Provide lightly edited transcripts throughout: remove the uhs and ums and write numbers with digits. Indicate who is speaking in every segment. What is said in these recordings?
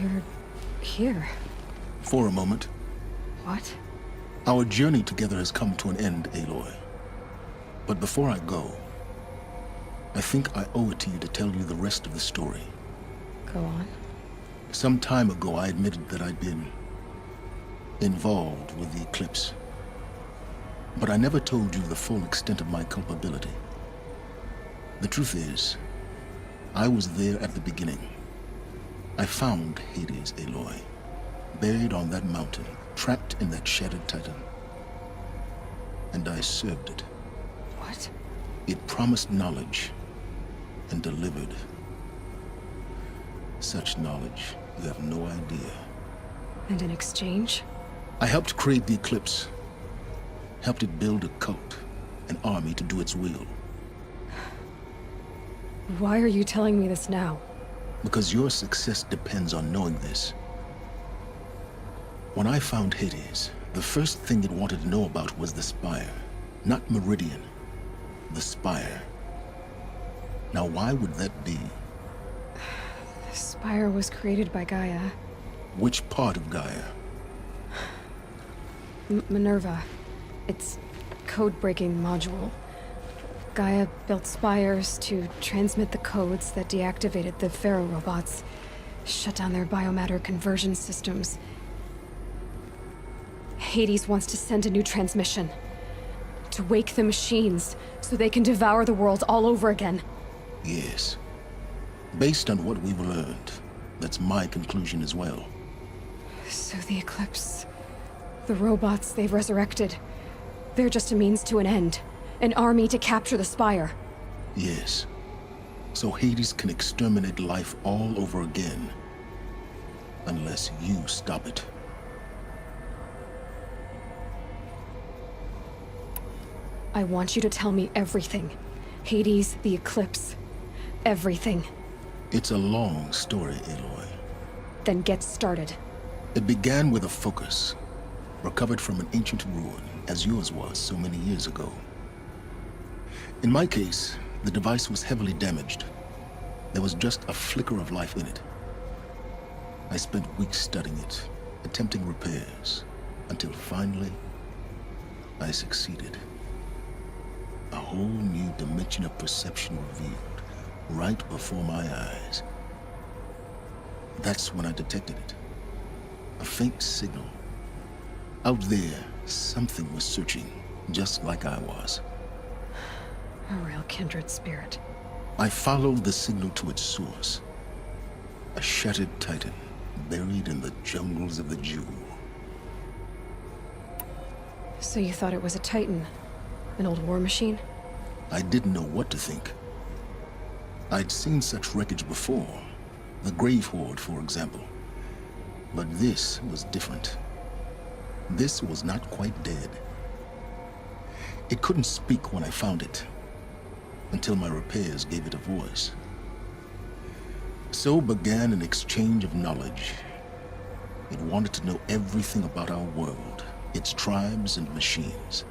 Speaker 1: You're here.
Speaker 2: For a moment.
Speaker 1: What?
Speaker 2: Our journey together has come to an end, Aloy. But before I go, I think I owe it to you to tell you the rest of the story.
Speaker 1: Go on.
Speaker 2: Some time ago, I admitted that I'd been involved with the Eclipse. But I never told you the full extent of my culpability. The truth is, I was there at the beginning. I found Hades, Aloy, buried on that mountain, trapped in that shattered titan. And I served it.
Speaker 1: What?
Speaker 2: It promised knowledge and delivered. Such knowledge, you have no idea.
Speaker 1: And in exchange?
Speaker 2: I helped create the Eclipse. Helped it build a cult, an army to do its will.
Speaker 1: Why are you telling me this now?
Speaker 2: Because your success depends on knowing this. When I found Hades, the first thing it wanted to know about was the Spire. Not Meridian. The Spire. Now why would that be?
Speaker 1: The Spire was created by Gaia.
Speaker 2: Which part of Gaia?
Speaker 1: Minerva. Its code-breaking module. Gaia built spires to transmit the codes that deactivated the Pharaoh robots, shut down their biomatter conversion systems. Hades wants to send a new transmission. To wake the machines, so they can devour the world all over again.
Speaker 2: Yes. Based on what we've learned, that's my conclusion as well.
Speaker 1: So the Eclipse... the robots they've resurrected... they're just a means to an end. An army to capture the Spire.
Speaker 2: Yes. So Hades can exterminate life all over again. Unless you stop it.
Speaker 1: I want you to tell me everything. Hades, the Eclipse. Everything.
Speaker 2: It's a long story, Aloy.
Speaker 1: Then get started.
Speaker 2: It began with a focus. Recovered from an ancient ruin, as yours was so many years ago. In my case, the device was heavily damaged. There was just a flicker of life in it. I spent weeks studying it, attempting repairs, until finally, I succeeded. A whole new dimension of perception revealed, right before my eyes. That's when I detected it. A faint signal. Out there, something was searching, just like I was.
Speaker 1: A real kindred spirit.
Speaker 2: I followed the signal to its source. A shattered titan, buried in the jungles of the Jewel.
Speaker 1: So you thought it was a Titan? An old war machine?
Speaker 2: I didn't know what to think. I'd seen such wreckage before. The Grave Horde, for example. But this was different. This was not quite dead. It couldn't speak when I found it, until my repairs gave it a voice. So began an exchange of knowledge. It wanted to know everything about our world, its tribes and machines.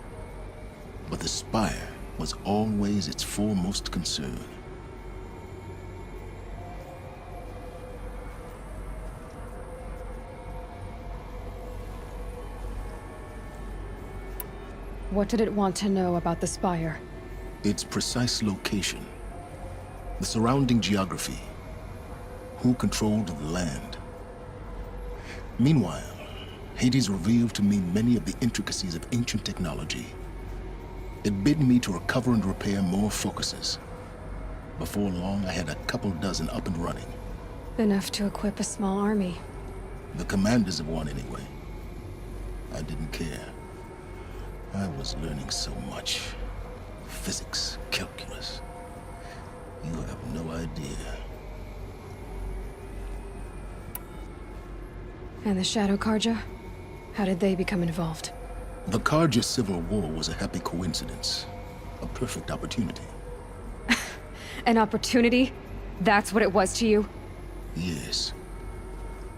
Speaker 2: But the Spire was always its foremost concern.
Speaker 1: What did it want to know about the Spire?
Speaker 2: Its precise location, the surrounding geography, who controlled the land. Meanwhile, Hades revealed to me many of the intricacies of ancient technology. It bid me to recover and repair more focuses. Before long, I had a couple dozen up and running.
Speaker 1: Enough to equip a small army.
Speaker 2: The commanders of one, anyway. I didn't care. I was learning so much. Physics, calculus. You have no idea.
Speaker 1: And the Shadow Carja? How did they become involved?
Speaker 2: The Carja Civil War was a happy coincidence. A perfect opportunity.
Speaker 1: An opportunity? That's what it was to you?
Speaker 2: Yes.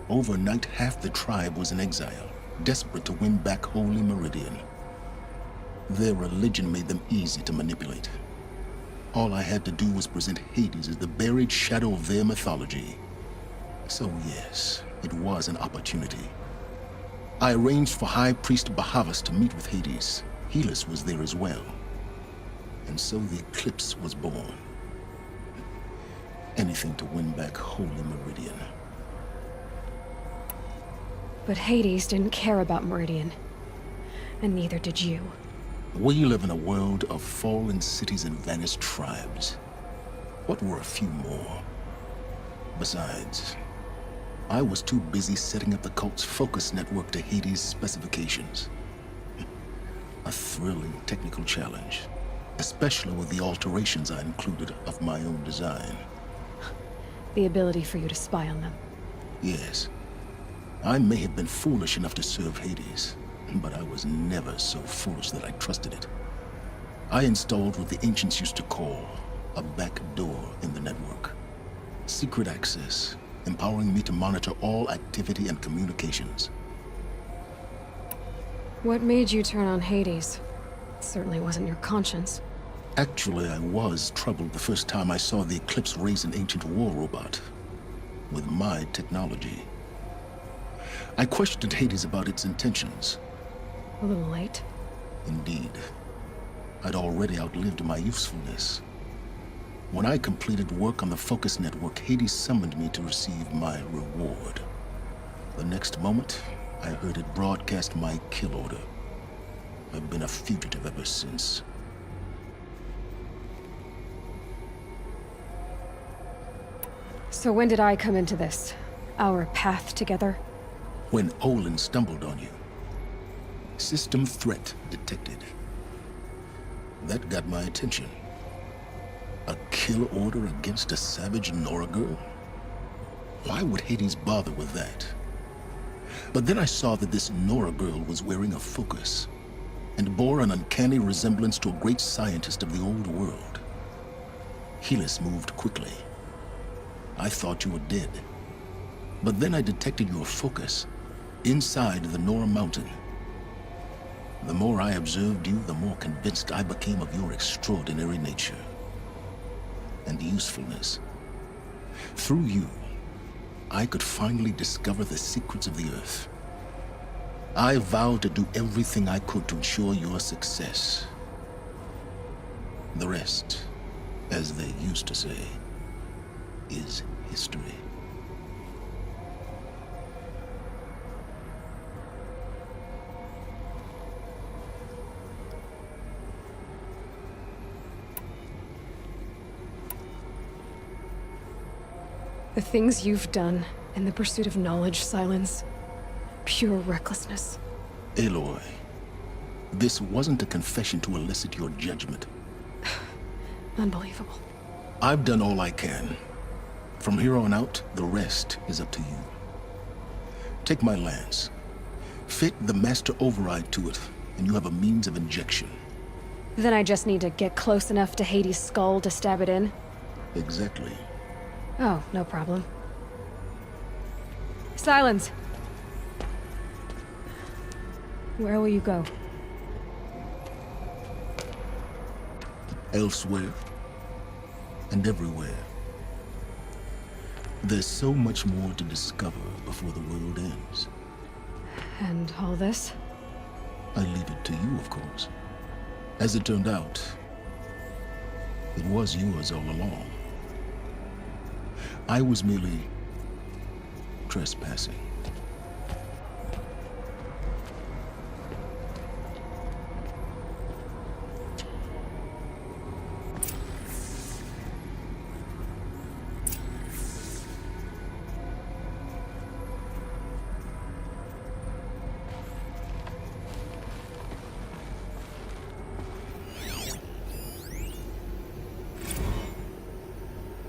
Speaker 2: Overnight, half the tribe was in exile, desperate to win back Holy Meridian. Their religion made them easy to manipulate. All I had to do was present Hades as the buried shadow of their mythology. So yes, It was an opportunity. I arranged for High Priest Bahavas to meet with Hades. Helis was there as well. And so the Eclipse was born. Anything to win back Holy Meridian.
Speaker 1: But Hades didn't care about Meridian. And neither did you.
Speaker 2: We live in a world of fallen cities and vanished tribes. What were a few more? Besides, I was too busy setting up the cult's focus network to Hades' specifications. A thrilling technical challenge, especially with the alterations I included of my own design.
Speaker 1: The ability for you to spy on them.
Speaker 2: Yes, I may have been foolish enough to serve Hades, but I was never so foolish that I trusted it. I installed what the ancients used to call a back door in the network. Secret access, empowering me to monitor all activity and communications.
Speaker 1: What made you turn on Hades? It certainly wasn't your conscience.
Speaker 2: Actually, I was troubled the first time I saw the Eclipse raise an ancient war robot with my technology. I questioned Hades about its intentions.
Speaker 1: A little late.
Speaker 2: Indeed. I'd already outlived my usefulness. When I completed work on the Focus Network, Hades summoned me to receive my reward. The next moment, I heard it broadcast my kill order. I've been a fugitive ever since.
Speaker 1: So when did I come into this? Our path together?
Speaker 2: When Olin stumbled on you. System threat detected. That got my attention. A kill order against a savage Nora girl? Why would Hades bother with that? But then I saw that this Nora girl was wearing a focus, and bore an uncanny resemblance to a great scientist of the old world. Helis moved quickly. I thought you were dead. But then I detected your focus inside the Nora mountain. The more I observed you, the more convinced I became of your extraordinary nature and usefulness. Through you, I could finally discover the secrets of the Earth. I vowed to do everything I could to ensure your success. The rest, as they used to say, is history.
Speaker 1: The things you've done in the pursuit of knowledge, Silence. Pure recklessness.
Speaker 2: Aloy, this wasn't a confession to elicit your judgment.
Speaker 1: Unbelievable.
Speaker 2: I've done all I can. From here on out, the rest is up to you. Take my lance. Fit the Master Override to it, and you have a means of injection.
Speaker 1: Then I just need to get close enough to Hades' skull to stab it in?
Speaker 2: Exactly.
Speaker 1: Oh, no problem. Silence! Where will you go?
Speaker 2: Elsewhere. And everywhere. There's so much more to discover before the world ends.
Speaker 1: And all this?
Speaker 2: I leave it to you, of course. As it turned out, it was yours all along. I was merely trespassing.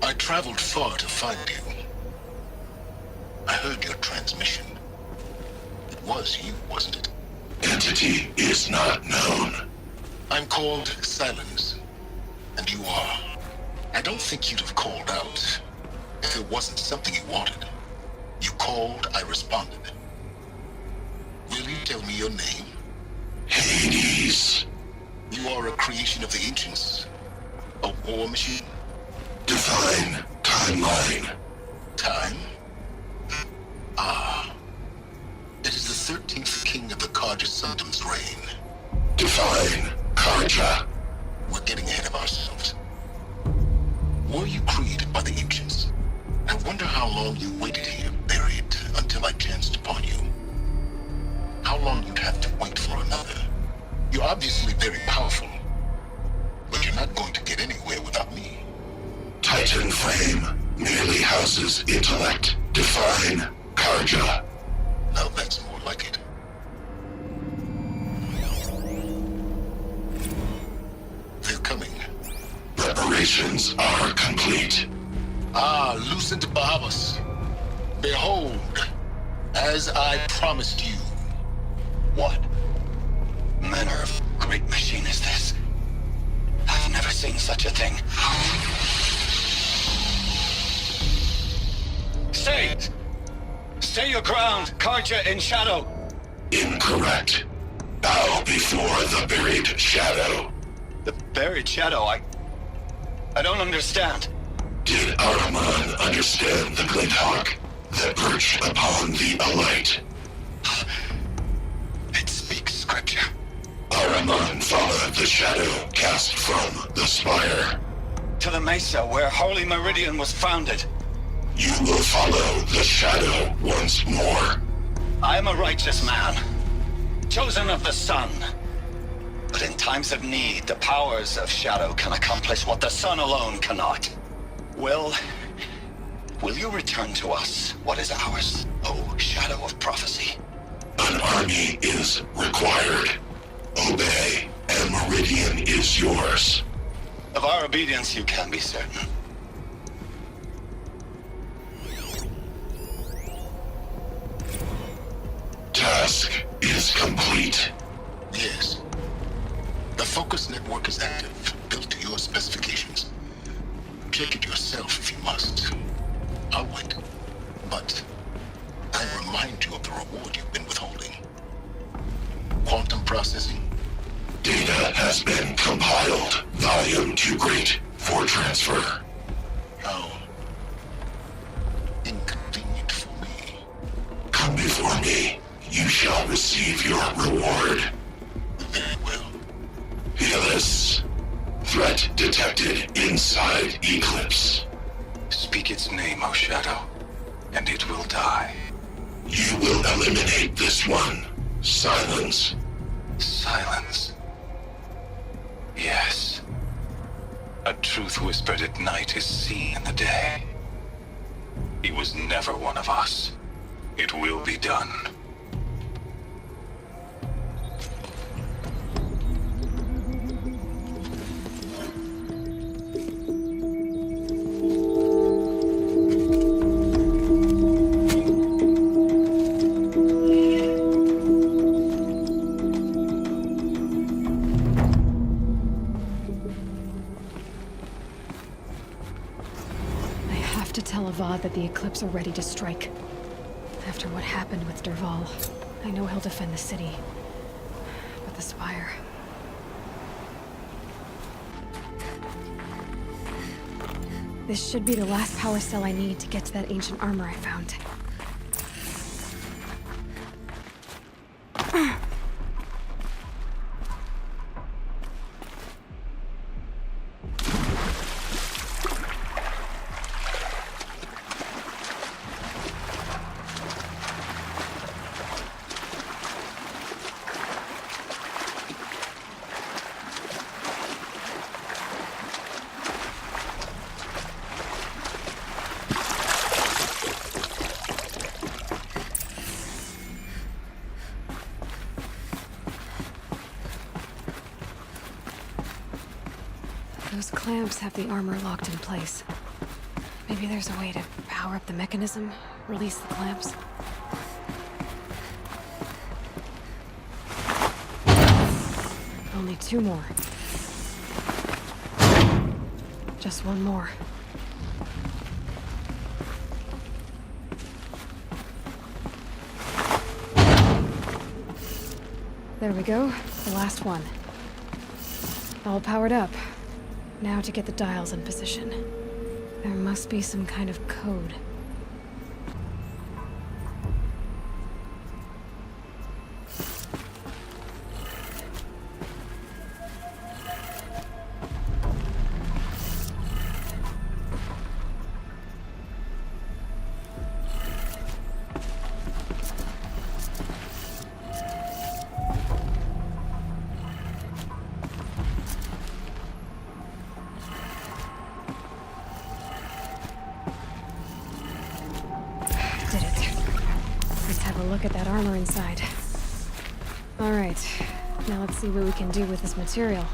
Speaker 2: I traveled far to find you. I heard your transmission. It was you, wasn't it?
Speaker 3: Entity is not known.
Speaker 2: I'm called Silence, and you are. I don't think you'd have called out if it wasn't something you wanted. You called, I responded. Will you tell me your name?
Speaker 3: Hades.
Speaker 2: You are a creation of the ancients. A war machine?
Speaker 3: Divine timeline.
Speaker 2: Time? Ah. 13th king of the Carja Sanctum's reign.
Speaker 3: Define Carja.
Speaker 2: We're getting ahead of ourselves. Were you created by the ancients? I wonder how long you waited here, buried, until I chanced upon you. How long you'd have to wait for another. You're obviously very powerful, but you're not going to get anywhere without me.
Speaker 3: Titan Flame merely houses intellect. Define Carja.
Speaker 2: Now that's more like it. They're coming.
Speaker 3: Preparations are complete.
Speaker 2: Ah, Lucent Bahavas. Behold, as I promised you.
Speaker 4: What manner of great machine is this? I've never seen such a thing. Stay! Stay your ground, Carja in shadow!
Speaker 3: Incorrect. Bow before the buried shadow.
Speaker 4: The buried shadow, I don't understand.
Speaker 3: Did Ahriman understand the Glinthawk that perched upon the Alight?
Speaker 4: It speaks scripture.
Speaker 3: Ahriman followed the shadow cast from the spire.
Speaker 4: To the mesa where Holy Meridian was founded.
Speaker 3: You will follow the shadow once more.
Speaker 4: I am a righteous man, chosen of the sun. But in times of need, the powers of shadow can accomplish what the sun alone cannot. Will you return to us what is ours, O Shadow of Prophecy?
Speaker 3: An army is required. Obey, and Meridian is yours.
Speaker 4: Of our obedience you can be certain.
Speaker 3: Task is complete.
Speaker 2: Yes. The Focus network is active, built to your specifications. Check it yourself if you must. I'll wait. But I remind you of the reward you've been withholding. Quantum processing.
Speaker 3: Data has been compiled. Volume too great for transfer.
Speaker 2: How inconvenient for me.
Speaker 3: Come before me. You shall receive your reward.
Speaker 2: Very well.
Speaker 3: Helis. Threat detected inside Eclipse.
Speaker 4: Speak its name, O Shadow, and it will die.
Speaker 3: You will eliminate this one. Silence.
Speaker 4: Silence. Yes. A truth whispered at night is seen in the day. He was never one of us. It will be done.
Speaker 1: Avad that the Eclipse are ready to strike. After what happened with Dervahl, I know he'll defend the city. But the Spire... This should be the last power cell I need to get to that ancient armor I found. Those clamps have the armor locked in place. Maybe there's a way to power up the mechanism, release the clamps. Only 2 more. Just 1 more. There we go, the last one. All powered up. Now to get the dials in position. There must be some kind of code. have a look at that armor inside. Alright, now let's see what we can do with this material.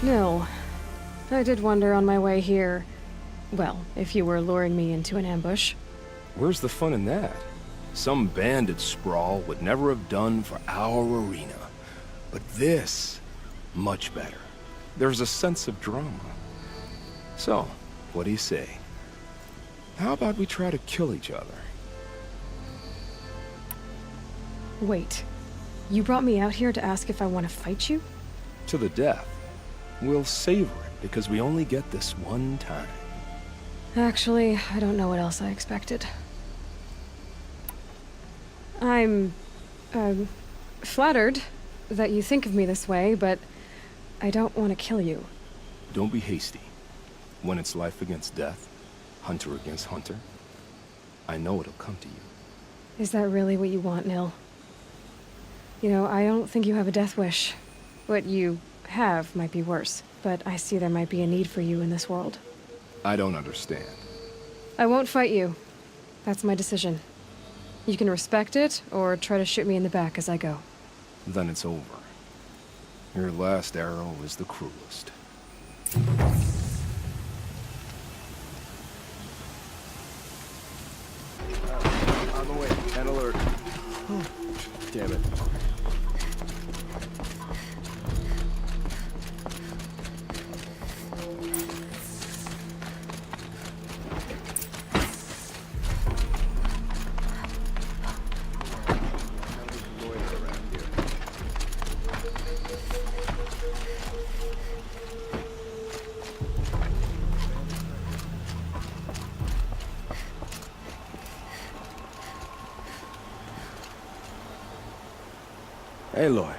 Speaker 1: No. I did wonder on my way here. Well, if you were luring me into an ambush.
Speaker 5: Where's the fun in that? Some bandit sprawl would never have done for our arena. But this, much better. There's a sense of drama. So, what do you say? How about we try to kill each other?
Speaker 1: Wait. You brought me out here to ask if I want to fight you?
Speaker 5: To the death. We'll savor it, because we only get this one time.
Speaker 1: Actually, I don't know what else I expected. I'm flattered that you think of me this way, but I don't want to kill you.
Speaker 5: Don't be hasty. When it's life against death, hunter against hunter, I know it'll come to you.
Speaker 1: Is that really what you want, Nil? You know, I don't think you have a death wish. What you have might be worse, but I see there might be a need for you in this world.
Speaker 5: I don't understand.
Speaker 1: I won't fight you. That's my decision. You can respect it, or try to shoot me in the back as I go.
Speaker 5: Then it's over. Your last arrow is the cruelest. On the way. And alert. Damn it.
Speaker 6: Aloy,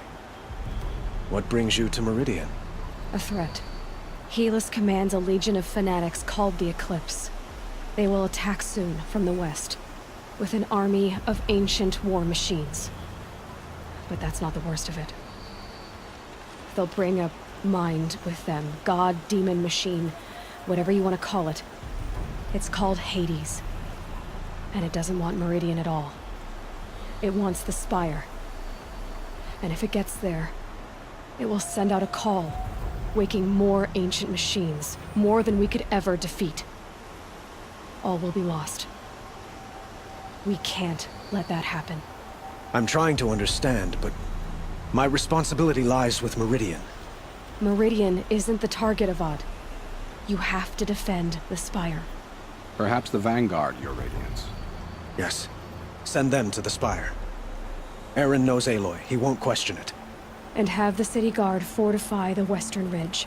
Speaker 6: what brings you to Meridian?
Speaker 1: A threat. Helis commands a legion of fanatics called the Eclipse. They will attack soon from the west, with an army of ancient war machines. But that's not the worst of it. They'll bring a mind with them, god, demon, machine, whatever you want to call it. It's called Hades. And it doesn't want Meridian at all. It wants the Spire. And if it gets there, it will send out a call, waking more ancient machines, more than we could ever defeat. All will be lost. We can't let that happen.
Speaker 6: I'm trying to understand, but my responsibility lies with Meridian.
Speaker 1: Meridian isn't the target, Avad. You have to defend the Spire.
Speaker 7: Perhaps the Vanguard, Your Radiance.
Speaker 6: Yes. Send them to the Spire. Eren knows Aloy. He won't question it.
Speaker 1: And have the city guard fortify the western ridge.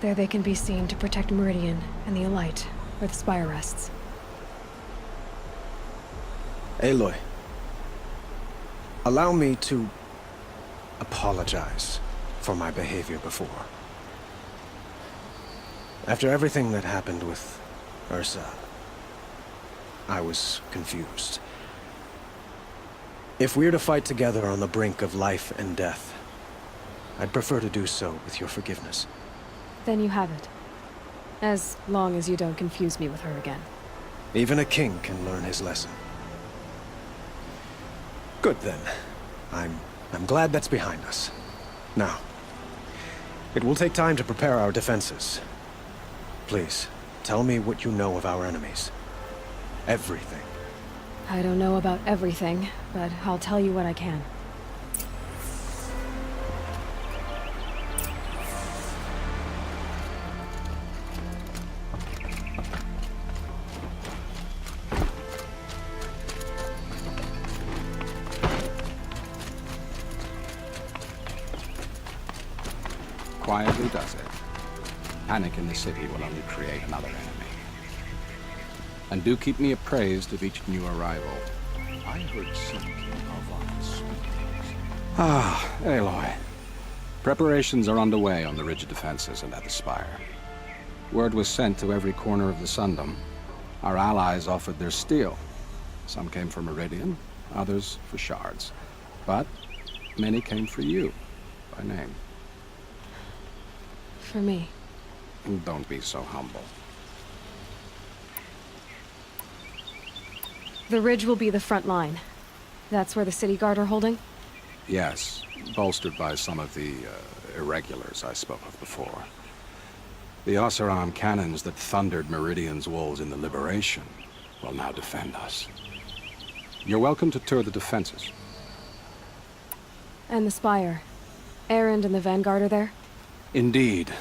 Speaker 1: There they can be seen to protect Meridian and the Elite, where the Spire rests.
Speaker 6: Aloy, allow me to apologize for my behavior before. After everything that happened with Ursa, I was confused. If we're to fight together on the brink of life and death, I'd prefer to do so with your forgiveness.
Speaker 1: Then you have it. As long as you don't confuse me with her again.
Speaker 6: Even a king can learn his lesson. Good then. I'm glad that's behind us. Now, it will take time to prepare our defenses. Please, tell me what you know of our enemies. Everything.
Speaker 1: I don't know about everything, but I'll tell you what I can.
Speaker 7: Quietly does it. Panic in the city will only create another enemy. And do keep me appraised of each new arrival.
Speaker 2: I heard something of speakers.
Speaker 7: Ah, Aloy. Preparations are underway on the rigid defenses and at the Spire. Word was sent to every corner of the Sundom. Our allies offered their steel. Some came for Meridian, others for shards. But many came for you, by name.
Speaker 1: For me.
Speaker 7: Don't be so humble.
Speaker 1: The ridge will be the front line. That's where the city guard are holding?
Speaker 7: Yes, bolstered by some of the irregulars I spoke of before. The Oseram cannons that thundered Meridian's walls in the Liberation will now defend us. You're welcome to tour the defenses.
Speaker 1: And the Spire. Erend and the Vanguard are there?
Speaker 7: Indeed.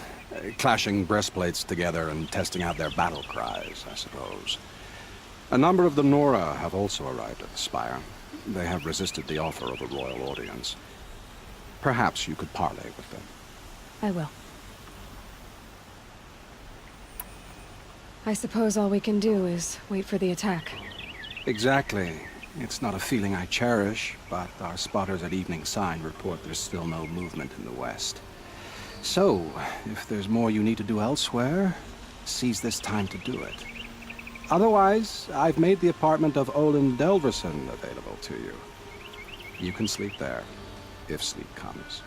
Speaker 7: Clashing breastplates together and testing out their battle cries, I suppose. A number of the Nora have also arrived at the Spire. They have resisted the offer of a royal audience. Perhaps you could parley with them.
Speaker 1: I will. I suppose all we can do is wait for the attack.
Speaker 7: Exactly. It's not a feeling I cherish, but our spotters at Evening Sign report there's still no movement in the west. So, if there's more you need to do elsewhere, seize this time to do it. Otherwise, I've made the apartment of Olin Delverson available to you. You can sleep there, if sleep comes.